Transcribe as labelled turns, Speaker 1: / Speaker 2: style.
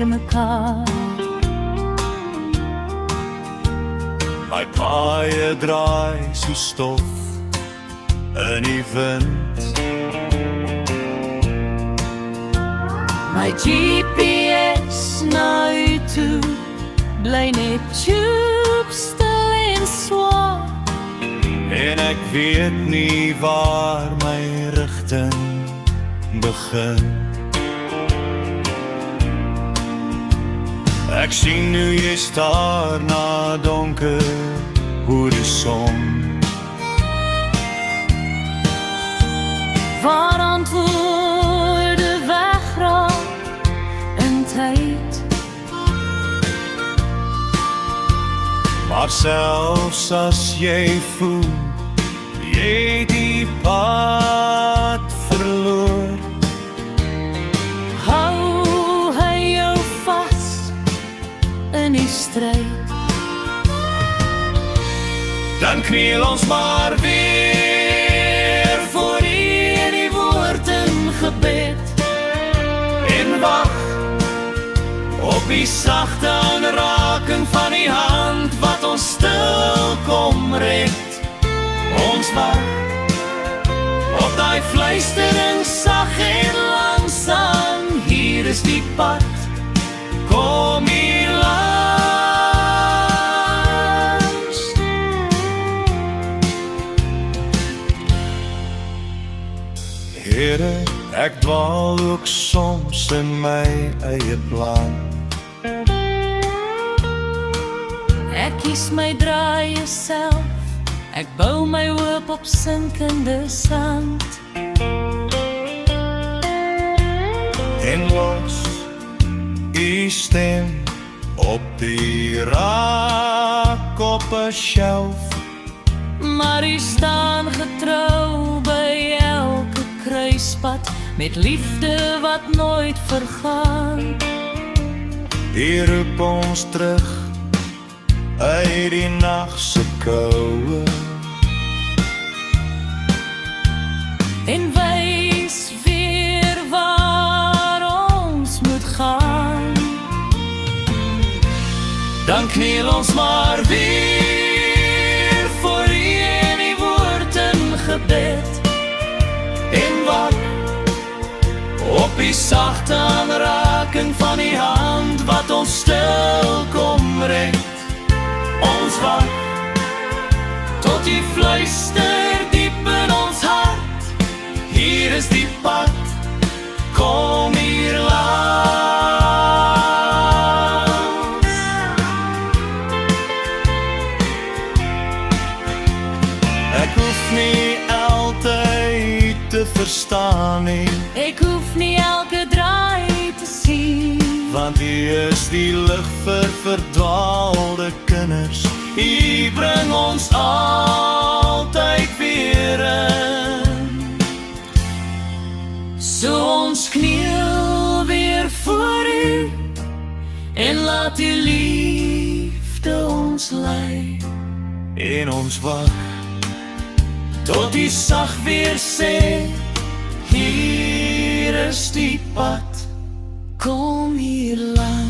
Speaker 1: mekaar.
Speaker 2: My paaie draai so stof in die wind.
Speaker 1: My GPS na u toe bly net tjoep stil en swaar.
Speaker 2: En ek weet nie waar my rigting begin. Ek sien hoe jy staar na donker horizon.
Speaker 1: Waar antwoorde wegraak in tyd.
Speaker 2: Maar selfs as jy voel jy die pad verloor,
Speaker 1: hou hy jou vas in die stryd.
Speaker 2: dan kniel ons maar weer voor U in die woord in gebed en wag op die sagte aanraking van die hand wat ons stil kom red. Ons wag op die fluistering sag en langsam, hier is die pad, kom hier langs. Here, ek dwaal ook soms in my eie plan.
Speaker 1: Ek kies my draaie self, ek bou my hoop op sinkende sand.
Speaker 2: En los U stem op die rak op 'n shelf.
Speaker 1: Maar U staan getrou by elke kruispad, met liefde wat nooit vergaan.
Speaker 2: U roep ons terug uit die nag se koue
Speaker 1: En wys weer waar ons moet gaan.
Speaker 2: dan kniel ons maar weer voor U in die woord in gebed en wag op die sagte aanraking van die hand wat ons stil kom red. Ons wag tot U fluister diep in ons hart, hier is die pad, kom hier langs. Ek hoef nie altyd te verstaan nie,
Speaker 1: Ek hoef nie elke draai te sien,
Speaker 2: want U is die lig vir verdwaalde kinders. U bring ons altyd weer in.
Speaker 1: so ons kniel weer voor U en laat U liefde ons lei.
Speaker 2: En ons wag tot U sag weer sê, hier is die pad,
Speaker 1: Kom hier langs.